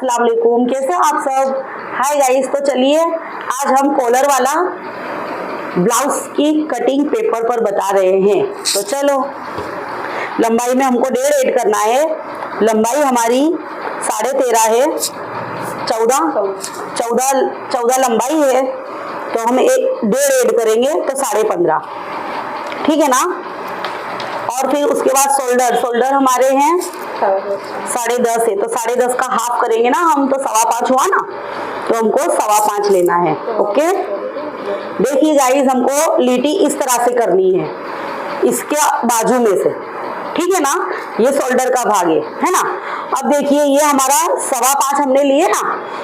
अस्सलाम वालेकुम, कैसे हो आप सब। हाय गाइस, तो चलिए आज हम कॉलर वाला ब्लाउज की कटिंग पेपर पर बता रहे हैं। तो चलो, लंबाई में हमको 1.5 ऐड करना है। लंबाई हमारी 13.5 है, 14 लंबाई है, तो हम 1.5 ऐड करेंगे तो 15.5, ठीक है ना। और फिर उसके बाद शोल्डर हमारे हैं 10.5 है, तो 10.5 का हाफ करेंगे ना हम, तो 5.25 हुआ ना, तो हमको 5.25 लेना है। ओके, देखिए गाइस, हमको लीटी इस तरह से करनी है, इसके बाजू में से, ठीक है ना। ये शोल्डर का भाग है ना। अब देखिए, ये हमारा 5.25 हमने लिए ना,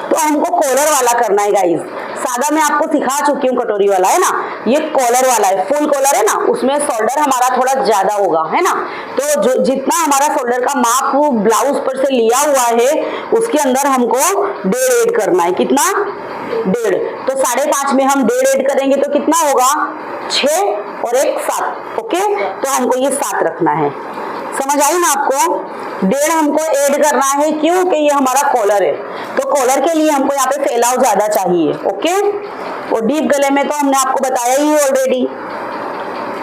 तो हमको कॉलर वाला करना है गाइस। सादा मैं आपको सिखा चुकी हूँ, कटोरी वाला है ना, ये कॉलर वाला है, फुल कॉलर है ना, उसमें शोल्डर हमारा थोड़ा ज्यादा होगा, है ना। तो जो जितना हमारा शोल्डर का माप ब्लाउज पर से लिया हुआ है, उसके अंदर हमको 1.5 ऐड करना है। कितना? 1.5। तो 5.5 में हम 1.5 ऐड करेंगे तो कितना होगा? 6 और 1 7। ओके, तो हमको ये 7 रखना है। समझ आई ना आपको? 1.5 हमको ऐड करना है, क्यों? कि ये हमारा कॉलर है, तो कॉलर के लिए हमको यहाँ पे फैलाव ज्यादा चाहिए। ओके, और डीप गले में तो हमने आपको बताया ही ऑलरेडी,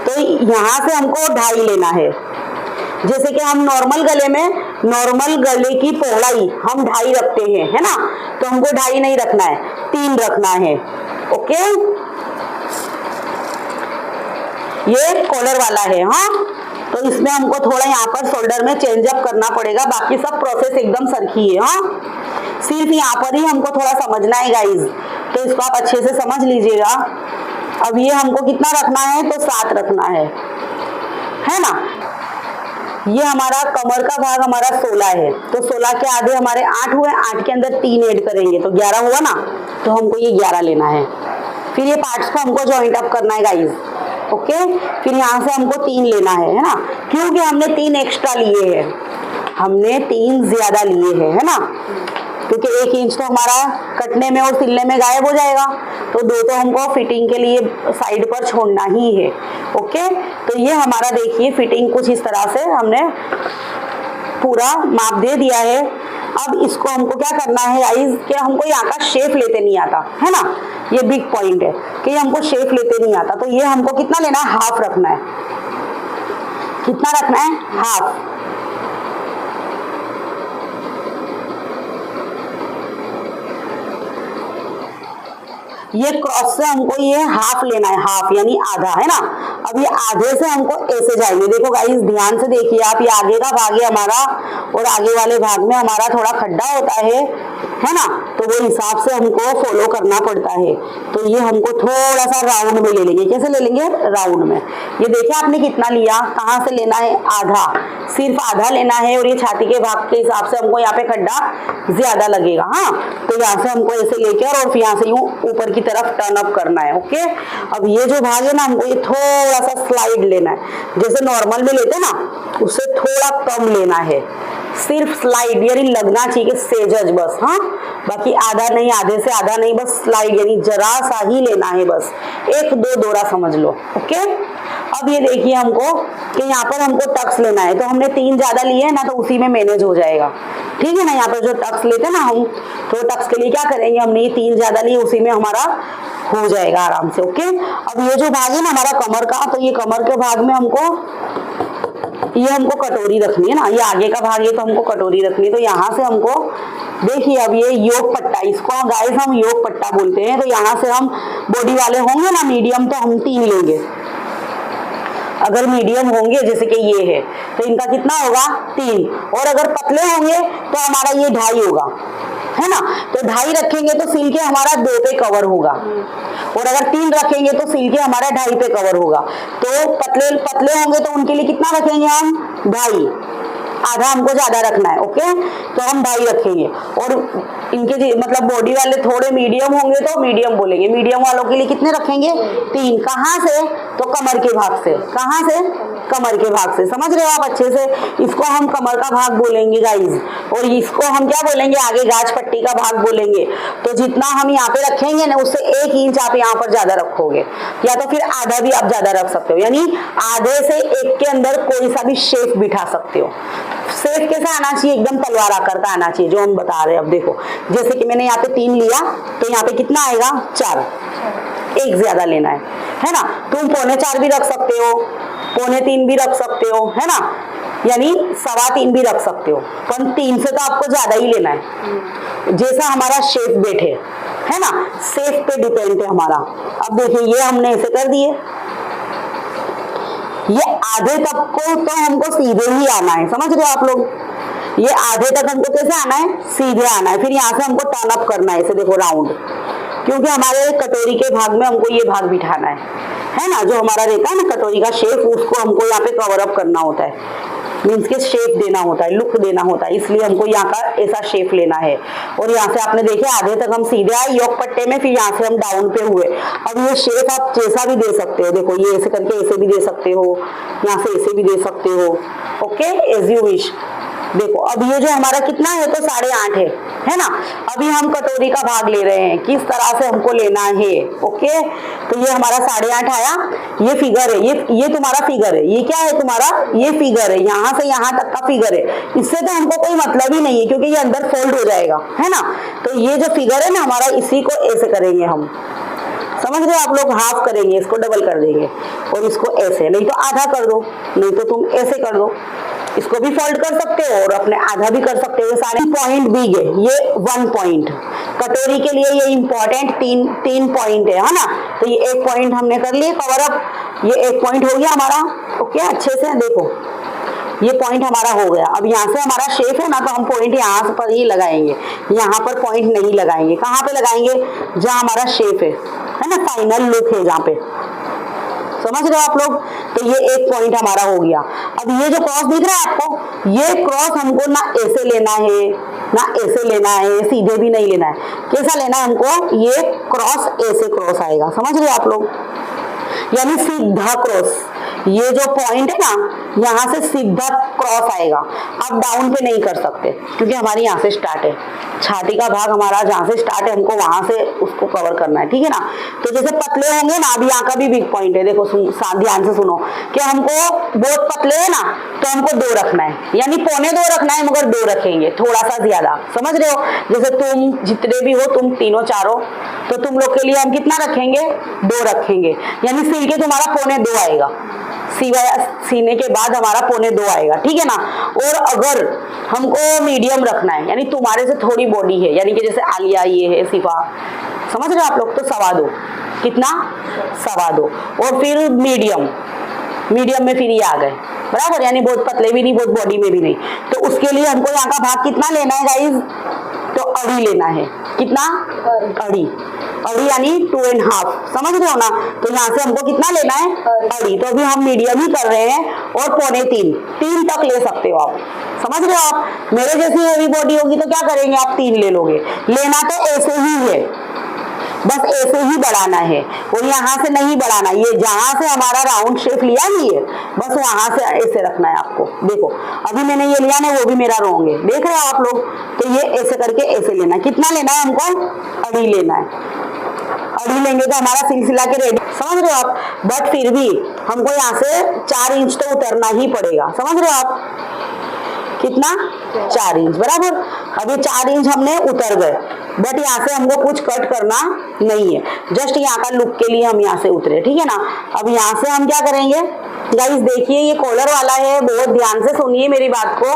तो यहाँ से हमको 2.5 लेना है। जैसे कि हम नॉर्मल गले में, नॉर्मल गले की पौड़ाई हम 2.5 रखते हैं, है ना, तो हमको 2.5 नहीं रखना है, 3 रखना है। ओके, ये कॉलर वाला है। हाँ, तो इसमें हमको थोड़ा यहाँ पर शोल्डर में चेंज अप करना पड़ेगा, बाकी सब प्रोसेस एकदम सरखी है। हाँ, सिर्फ यहाँ पर ही हमको थोड़ा समझना है गाइज, तो इसको आप अच्छे से समझ लीजिएगा। अब ये हमको कितना रखना है? तो 7 रखना है ना। ये हमारा कमर का भाग हमारा 16 है, तो 16 के आधे हमारे 8 हुए, 8 के अंदर 3 ऐड करेंगे तो 11 हुआ ना, तो हमको ये 11 लेना है। फिर ये पार्ट्स को हमको जॉइंट अप करना है गाइज। ओके, फिर यहाँ से हमको 3 लेना है ना, क्योंकि हमने 3 एक्स्ट्रा लिए हैं, हमने 3 ज्यादा लिए हैं, है ना, क्योंकि 1 इंच तो हमारा कटने में और सिलने में गायब हो जाएगा, तो 2 तो हमको फिटिंग के लिए साइड पर छोड़ना ही है। ओके, तो ये हमारा देखिए फिटिंग कुछ इस तरह से हमने पूरा माप दे दिया है। अब इसको हमको क्या करना है गाइस, कि हमको यहाँ का शेप लेते नहीं आता, है ना, ये बिग पॉइंट है कि हमको शेप लेते नहीं आता। तो ये हमको कितना लेना है? हाफ रखना है। कितना रखना है? हाफ। ये क्रॉस से हमको ये हाफ लेना है, हाफ यानी आधा, है ना। अब ये आधे से हमको ऐसे जाएंगे। देखो गाइस, ध्यान से देखिए आप, ये आगे का भाग है हमारा, और आगे वाले भाग में हमारा थोड़ा खड्डा होता है ना, तो वो हिसाब से हमको फॉलो करना पड़ता है। तो ये हमको थोड़ा सा राउंड में ले लेंगे। कैसे ले लेंगे? राउंड में। ये देखिए आपने कितना लिया, कहाँ से लेना है? आधा, सिर्फ आधा लेना है, और ये छाती के भाग के हिसाब से हमको यहाँ पे खड्डा ज्यादा लगेगा। हाँ, तो यहाँ से हमको ऐसे लेके और फिर यहाँ से यूं ऊपर की तरफ टर्न अप करना है। ओके, अब ये जो भाग है ना, हमको ये थोड़ा सा स्लाइड लेना है, जैसे नॉर्मल में लेते ना, उससे थोड़ा कम लेना है, सिर्फ स्लाइड यानी लगना चाहिए सेजज बस। हाँ, बाकी आधा नहीं, आधे से आधा नहीं, बस स्लाइड यानी जरा सा ही लेना है, बस 1-2 दौरा समझ लो। ओके, अब ये देखिए हमको कि यहाँ पर हमको टक्स लेना है, तो हमने 3 ज्यादा लिए हैं ना, तो उसी में मैनेज हो जाएगा, ठीक है ना। यहाँ पर जो टक्स लेते हैं ना हम, तो टक्स के लिए क्या करेंगे, हमने ये 3 ज्यादा लिए, उसी में हमारा हो जाएगा आराम से। ओके, अब ये जो भाग है ना हमारा कमर का, तो ये कमर के भाग में ये हमको कटोरी रखनी है ना, ये आगे का भाग, ये तो हमको कटोरी रखनी है। तो यहाँ से हमको देखिए, अब ये योग पट्टा, इसको गाइस हम योग पट्टा बोलते हैं। तो यहाँ से हम बॉडी वाले होंगे ना मीडियम, तो हम 3 लेंगे। अगर मीडियम होंगे जैसे कि ये है, तो इनका कितना होगा? 3। और अगर पतले होंगे तो हमारा ये 2.5 होगा, है ना। तो 2.5 रखेंगे तो सिल के हमारा 2 पे कवर होगा, और अगर 3 रखेंगे तो सिल के हमारा 2.5 पे कवर होगा। तो पतले होंगे तो उनके लिए कितना रखेंगे हम? 2.5। आधा हमको ज्यादा रखना है। ओके, तो हम 2.5 रखेंगे, और इनके मतलब बॉडी वाले थोड़े मीडियम होंगे तो मीडियम बोलेंगे। मीडियम वालों के लिए कितने रखेंगे? 3। कहाँ से? तो कमर के भाग से। कहाँ से? कमर के भाग से। समझ रहे हो आप अच्छे से? इसको हम कमर का भाग बोलेंगे गाइज, और इसको हम क्या बोलेंगे? आगे गाज पट्टी का भाग बोलेंगे। तो जितना हम यहाँ पे रखेंगे ना, उससे 1 इंच आप यहाँ पर ज्यादा रखोगे, या तो फिर आधा भी आप ज्यादा रख सकते हो, यानी आधे से 1 के अंदर कोई सा भी शेप बिठा सकते हो। शेप कैसा आना चाहिए, एकदम तलवार आकार का आना चाहिए, जो हम बता रहे हैं। अब देखो जैसे कि मैंने यहाँ पे 3 लिया तो यहाँ पे कितना आएगा 4, एक ज्यादा लेना है ना। तुम 3.25 भी रख सकते हो, 3.25 भी रख सकते हो, है ना, यानी 3.25 भी रख सकते हो, पर 3 से तो आपको ज्यादा ही लेना है, जैसा हमारा शेप बैठे, है ना, शेप पे डिपेंड है हमारा। अब देखिए ये हमने ऐसे कर दिए, ये आधे तक को तो हमको सीधे ही आना है, समझ रहे हो आप लोग, ये आधे तक हमको कैसे आना है, सीधे आना है। फिर यहाँ से हमको टर्न अप करना है, ऐसे देखो राउंड, क्योंकि हमारे कटोरी के भाग में हमको ये भाग बिठाना है ना, जो हमारा रहता है ना कटोरी का शेप, उसको हमको यहाँ पे कवर अप करना होता है, मीन्स के शेप देना होता है, लुक देना होता है, इसलिए हमको यहाँ का ऐसा शेप लेना है। और यहाँ से आपने देखे आधे तक हम सीधे आए योग पट्टे में, फिर यहाँ से हम डाउन पे हुए। अब ये शेप आप जैसा भी दे सकते हो, देखो ये ऐसे करके ऐसे भी दे सकते हो, यहाँ से ऐसे भी दे सकते हो, ओके, एज यू विश। देखो अब ये जो हमारा कितना है तो 8.5 है ना। अभी हम कटोरी का भाग ले रहे हैं, किस तरह से हमको लेना है, ओके। तो ये हमारा 8.5 आया, ये फिगर है, ये तुम्हारा फिगर है, ये क्या है तुम्हारा, ये फिगर है, यहाँ से यहाँ तक का फिगर है, इससे तो हमको कोई मतलब ही नहीं है क्योंकि ये अंदर फोल्ड हो जाएगा, है ना। तो ये जो फिगर है ना हमारा, इसी को ऐसे करेंगे हम, समझ रहे हो आप लोग, हाफ करेंगे, इसको डबल कर देंगे और इसको ऐसे, नहीं तो आधा कर दो, नहीं तो तुम ऐसे कर दो, इसको भी फोल्ड कर सकते हो और अपने आधा भी कर सकते हो। ये सारे पॉइंट बिग है, ये 1 पॉइंट कटोरी के लिए, ये इंपॉर्टेंट 3 पॉइंट है ना। तो ये 1 पॉइंट हमने कर लिए कवर अप, ये 1 पॉइंट हो गया हमारा, ओके। अच्छे से देखो ये पॉइंट हमारा हो गया। अब यहाँ से हमारा शेप है ना, तो हम पॉइंट यहाँ पर ही लगाएंगे, यहाँ पर पॉइंट नहीं लगाएंगे। कहाँ पे लगाएंगे, जहाँ हमारा शेप है ना, फाइनल लुक है जहाँ पे, समझ रहे हो आप लोग। तो ये 1 पॉइंट हमारा हो गया। अब ये जो क्रॉस दिख रहा है आपको, ये क्रॉस हमको ना ऐसे लेना है ना ऐसे लेना है, सीधे भी नहीं लेना है, कैसा लेना है हमको, ये क्रॉस ऐसे क्रॉस आएगा, समझ रहे हो आप लोग, यानी सीधा क्रॉस। ये जो पॉइंट है ना, यहाँ से सीधा क्रॉस आएगा, आप डाउन पे नहीं कर सकते क्योंकि हमारी यहाँ से स्टार्ट है, छाती का भाग हमारा जहाँ से स्टार्ट है, हमको वहां से उसको कवर करना है, ठीक है ना। तो जैसे पतले होंगे ना, अभी यहाँ का भी बिग पॉइंट है, देखो ध्यान से सुनो कि हमको बहुत पतले है ना, तो हमको 2 रखना है, यानी 2.25 रखना है, मगर 2 रखेंगे, थोड़ा सा ज्यादा, समझ रहे हो। जैसे तुम जितने भी हो, तुम तीनों चारों, तो तुम लोग के लिए हम कितना रखेंगे, 2 रखेंगे, यानी सिल के तुम्हारा 2.25 आएगा, सीने के बाद हमारा 2.25 आएगा, ठीक है ना। और अगर हमको मीडियम रखना है, यानी तुम्हारे से थोड़ी बॉडी है, यानी कि जैसे आलिया ये है, सिफा, समझ रहे हो आप लोग, तो 2.25, कितना 2.25, और फिर मीडियम में फिर ये आ गए, बराबर, यानी बहुत पतले भी नहीं, बहुत बॉडी में भी नहीं। तो उसके लिए हमको यहाँ का भाग कितना लेना है गाइज, तो अड़ी लेना है, कितना, अड़ी यानी 2.5, समझ रहे हो ना। तो यहाँ से हमको कितना लेना है, अड़ी। तो अभी हम मीडियम ही कर रहे हैं, और 3.25 तक ले सकते हो आप, समझ रहे हो आप। मेरे जैसी हेवी बॉडी होगी तो क्या करेंगे आप, 3 ले लोगे, लेना तो ऐसे ही है, बस ऐसे ही बढ़ाना है, और यहाँ से नहीं बढ़ाना, ये जहां से हमारा राउंड शेप लिया नहीं है, बस वहां से ऐसे रखना है आपको। देखो अभी मैंने ये लिया ना, वो भी मेरा रॉन्ग है, देख रहे हो आप लोग। तो ये ऐसे करके ऐसे लेना है, कितना लेना है हमको, अड़ी लेना है, अड़ी लेंगे तो हमारा सिलसिला के रेडी, समझ रहे हो आप। बट फिर भी हमको यहाँ से 4 इंच तो उतरना ही पड़ेगा, समझ रहे हो आप, कितना, 4 इंच, बराबर। अभी 4 इंच हमने उतर गए, बट यहाँ से हमको कुछ कट करना नहीं है, जस्ट यहाँ का लुक के लिए हम यहाँ से उतरे, ठीक है ना। अब यहाँ से हम क्या करेंगे गाइस, देखिए ये कॉलर वाला है, बहुत ध्यान से सुनिए मेरी बात को,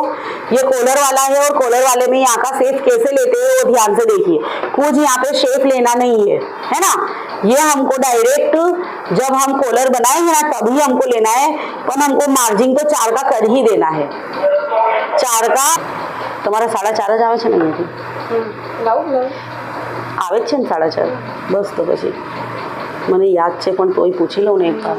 ये कॉलर वाला है, और कॉलर वाले में यहाँ का शेप कैसे लेते हैं वो ध्यान से देखिए। कुछ यहाँ पे शेप लेना नहीं है ना, ये हमको डायरेक्ट जब हम कॉलर बनाएंगे ना तभी हमको लेना है, पर हमको मार्जिन तो 4 का कर ही देना है, 4 का। તમારા 4.5 જ આવે છે ને અહીંયાથી, આવે જ છે ને 4.5, બસ તો પછી મને યાદ છે પણ તોય પૂછી લઉં ને એક બાर।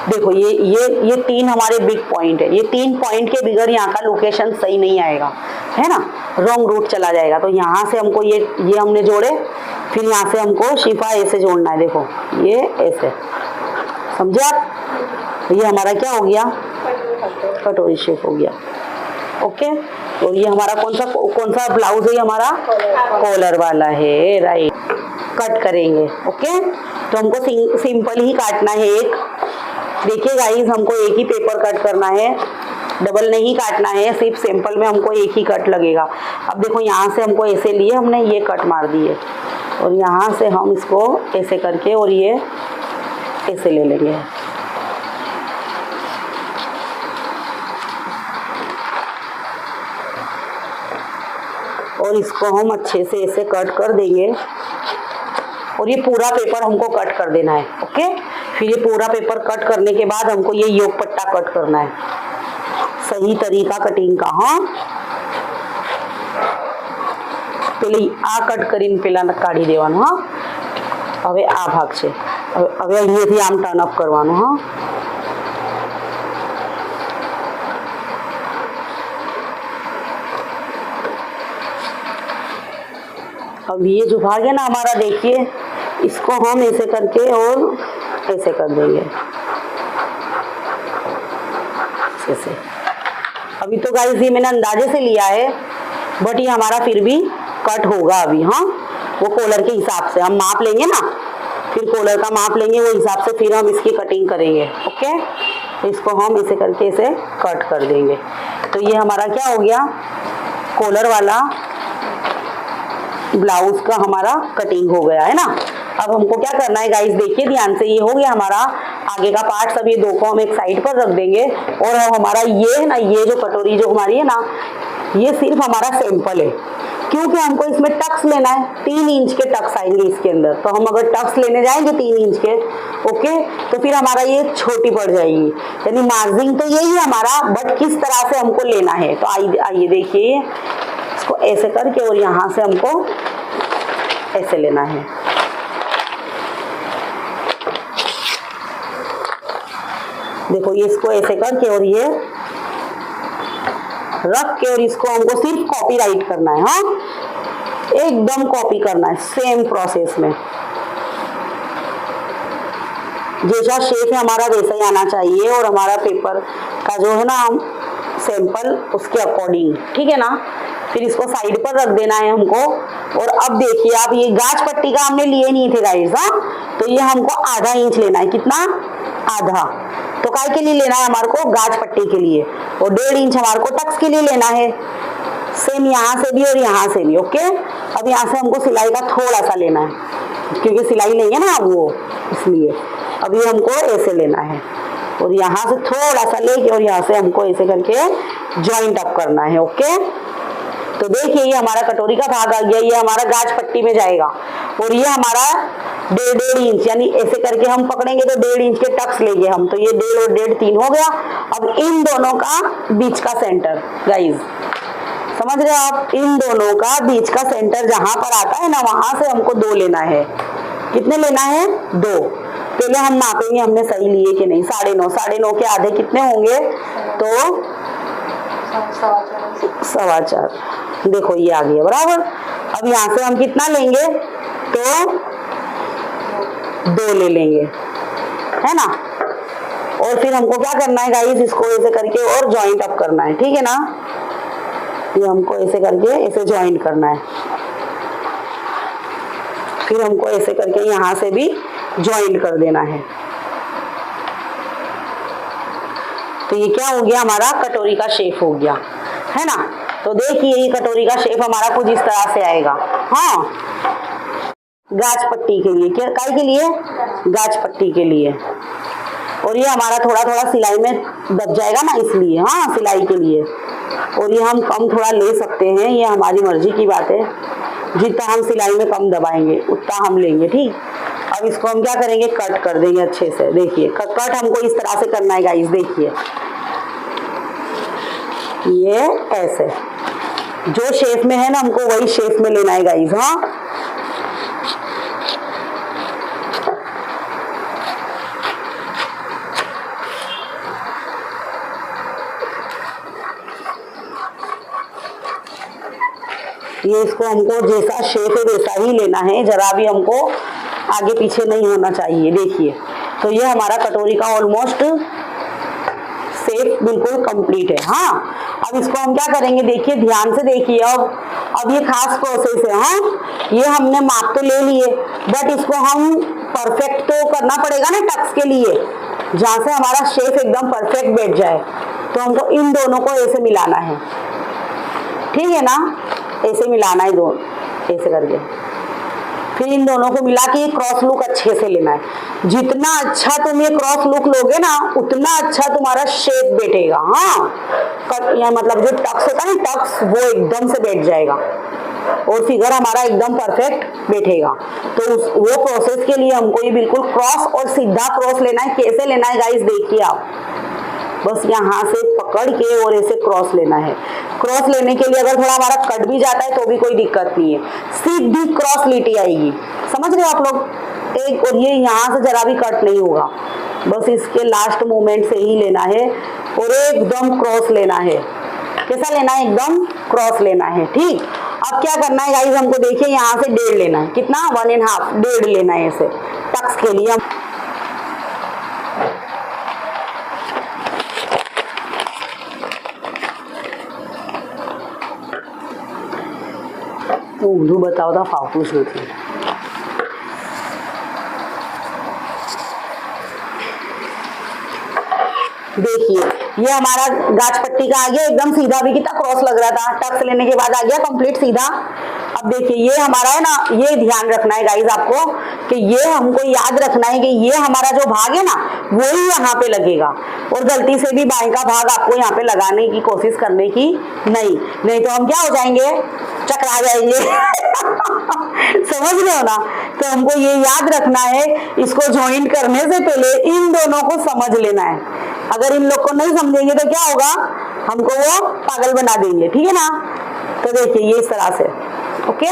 देखो ये 3 हमारे बिग पॉइंट है, ये 3 पॉइंट के बिगड़ यहाँ का लोकेशन सही नहीं आएगा, है ना, रॉन्ग रूट चला जाएगा। तो यहाँ से हमको ये हमने जोड़े, फिर यहाँ से हमको शिफा ऐसे जोड़ना है, देखो ये ऐसे, समझे आप। ये हमारा क्या हो गया, कटोरी शेप हो गया, ओके। और ये हमारा कौन सा ब्लाउज है, हमारा कॉलर वाला है, राइट। कट करेंगे, ओके। तो हमको सिंपल ही काटना है एक, देखिए गाइस हमको एक ही पेपर कट करना है, डबल नहीं काटना है, सिर्फ सिंपल में हमको एक ही कट लगेगा। अब देखो यहाँ से हमको ऐसे लिए, हमने ये कट मार दिए और यहाँ से हम इसको ऐसे करके और ये ऐसे ले लेंगे। और इसको हम अच्छे से ऐसे कट कर देंगे और ये पूरा पेपर हमको कट कर देना है। ओके, फिर ये पूरा पेपर कट करने के बाद हमको ये योग पट्टा कट करना है, सही तरीका कटिंग का। हाँ, पहले आ कट करीने पेला काढ़ी देवानुं। हाँ, हवे आ भाग छे, हवे अहींयाथी आम टर्न अप करवानुं। हाँ, अब ये जो भाग है ना हमारा, देखिए इसको हम ऐसे करके और ऐसे कर देंगे ऐसे। अभी तो गाइस ये मैंने अंदाजे से लिया है, बट ये हमारा फिर भी कट होगा अभी। हाँ, वो कॉलर के हिसाब से हम माप लेंगे ना, फिर कॉलर का माप लेंगे, वो हिसाब से फिर हम इसकी कटिंग करेंगे। ओके, तो इसको हम ऐसे करके ऐसे कट कर देंगे। तो ये हमारा क्या हो गया, कॉलर वाला ब्लाउज का हमारा कटिंग हो गया है ना। अब हमको क्या करना है गाइस, देखिए ध्यान से, ये हो गया हमारा आगे का पार्ट। सब ये दो को हम एक साइड पर रख देंगे और हमारा ये है ना, ये जो कटोरी जो हमारी है ना, ये सिर्फ हमारा सैंपल है, क्योंकि हमको इसमें टक्स लेना है। 3 इंच के टक्स आएंगे इसके अंदर, तो हम अगर टक्स लेने जाएंगे 3 इंच के, ओके, तो फिर हमारा ये छोटी पड़ जाएगी। यानी मार्जिंग तो यही है हमारा, बट किस तरह से हमको लेना है। तो आइए देखिए, इसको ऐसे करके और यहाँ से हमको ऐसे लेना है। देखो ये इसको ऐसे करके और ये रख के और इसको हमको सिर्फ कॉपी राइट करना है। हाँ, एकदम कॉपी करना है, सेम प्रोसेस में। जैसा शेप है हमारा वैसा ही आना चाहिए, और हमारा पेपर का जो है ना सैंपल उसके अकॉर्डिंग, ठीक है ना। फिर इसको साइड पर रख देना है हमको। और अब देखिए आप, ये गाज पट्टी का हमने लिए नहीं थे गाइस। हाँ, तो ये हमको आधा इंच लेना है। कितना? आधा। तो काय के लिए लेना है हमारे को? गाज पट्टी के लिए। और 1.5 इंच हमारे को टक्स के लिए लेना है, सेम यहाँ से भी और यहाँ से भी। ओके, अब यहाँ से हमको सिलाई का थोड़ा सा लेना है, क्योंकि सिलाई नहीं है ना वो, इसलिए अब ये हमको ऐसे लेना है और यहाँ से थोड़ा सा लेके और यहाँ से हमको ऐसे करके जॉइंट अप करना है। ओके, तो देखिए ये हमारा कटोरी का भाग आ गया, ये हमारा गाज पट्टी में जाएगा और ये हमारा 1.5 इंच, यानी ऐसे करके हम पकड़ेंगे तो 1.5 इंच के टक्स लेंगे हम, तो ये 1.5 और 1.5 3 हो गया। अब इन दोनों का बीच का सेंटर, गाइज समझ रहे हो आप, इन दोनों का बीच का सेंटर जहां पर आता है ना, वहां से हमको 2 लेना है। कितने लेना है? 2। पहले हम मापेंगे हमने सही लिए कि नहीं। 9.5, 9.5 के आधे कितने होंगे? तो 4.25। देखो ये आ गया बराबर। अब यहाँ से हम कितना लेंगे? तो 2 ले लेंगे, है ना। और फिर हमको क्या करना है गाइस, इसको ऐसे करके और जॉइंट अप करना है, ठीक है ना। ये हमको ऐसे करके ऐसे जॉइंट करना है, फिर हमको ऐसे करके यहाँ से भी जॉइंट कर देना है। तो ये क्या हो गया? हमारा कटोरी का शेप हो गया, है ना। तो देखिए ये कटोरी का शेप हमारा कुछ इस तरह से आएगा। हाँ, गाज पट्टी के लिए, क्या काय के लिए? गाज पट्टी के लिए। और ये हमारा थोड़ा थोड़ा सिलाई में दब जाएगा ना, इसलिए। हाँ, सिलाई के लिए। और ये हम कम थोड़ा ले सकते हैं, ये हमारी मर्जी की बात है। जितना हम सिलाई में कम दबाएंगे उतना हम लेंगे, ठीक। अब इसको हम क्या करेंगे? कट कर देंगे अच्छे से। देखिए कट हमको इस तरह से करना है गाइस। देखिए ये ऐसे जो शेप में है ना, हमको वही शेप में लेना है गाइस। हाँ, ये इसको हमको जैसा शेप है वैसा ही लेना है, जरा भी हमको आगे पीछे नहीं होना चाहिए। देखिए, तो ये हमारा कटोरी का ऑलमोस्ट शेप बिल्कुल कंप्लीट है। हाँ, अब इसको हम क्या करेंगे? देखिए ध्यान से देखिए। अब ये खास प्रोसेस है। हाँ, ये हमने माप तो ले लिए, बट इसको हम परफेक्ट तो करना पड़ेगा ना टक्स के लिए, जहाँ से हमारा शेप एकदम परफेक्ट बैठ जाए। तो हमको इन दोनों को ऐसे मिलाना है, ठीक है ना, ऐसे मिलाना है, दो ऐसे करके, फिर इन दोनों को मिला के क्रॉस लुक अच्छे से लेना है। जितना अच्छा तुम ये क्रॉस लुक लोगे ना, उतना अच्छा तुम्हारा शेप बैठेगा। हाँ, या मतलब जो टक्स होता है ना, टक्स, वो एकदम से बैठ जाएगा और फिगर हमारा एकदम परफेक्ट बैठेगा। तो वो प्रोसेस के लिए हमको ये बिल्कुल क्रॉस और सीधा क्रॉस लेना है। कैसे लेना है गाइस, देखिए आप, बस यहाँ से पकड़ के और ऐसे क्रॉस लेना है। क्रॉस लेने के लिए अगर थोड़ा हमारा कट भी जाता है तो भी कोई दिक्कत नहीं है, सीधी क्रॉस लीटी आएगी। समझ रहे हो आप लोग, एक, और ये यहाँ से जरा भी कट नहीं होगा, बस इसके लास्ट मोमेंट से ही लेना है और एकदम क्रॉस लेना है। कैसा लेना है, एकदम क्रॉस लेना है। ठीक, अब क्या करना है गाइस, हमको देखिए यहाँ से 1.5 लेना है। कितना, 1.5, 1.5 लेना है ऐसे टक्स के लिए। तो ऊँधू बताओ था, फालतू थी। देखिए ये हमारा गाछ पट्टी का आ गया एकदम सीधा, भी कितना क्रॉस लग रहा था, टक्स लेने के बाद आ गया कंप्लीट सीधा। अब देखिए ये हमारा है ना, ये ध्यान रखना है गाइस आपको कि ये हमको याद रखना है कि ये हमारा जो भाग है ना, वही यहाँ पे लगेगा, और गलती से भी बाएं का भाग आपको यहाँ पे लगाने की कोशिश करने की नहीं तो हम क्या हो जाएंगे, चकरा जाएंगे। समझ रहे हो ना। तो हमको ये याद रखना है, इसको ज्वाइंट करने से पहले इन दोनों को समझ लेना है। अगर इन लोग को नहीं समझेंगे तो क्या होगा, हमको वो पागल बना देंगे, ठीक है ना। तो देखिए ये इस तरह से, ओके,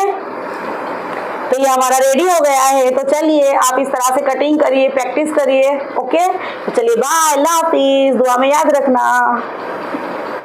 तो ये हमारा रेडी हो गया है। तो चलिए आप इस तरह से कटिंग करिए, प्रैक्टिस करिए, ओके। तो चलिए बाय, अल्लाह हाफिज, दुआ में याद रखना।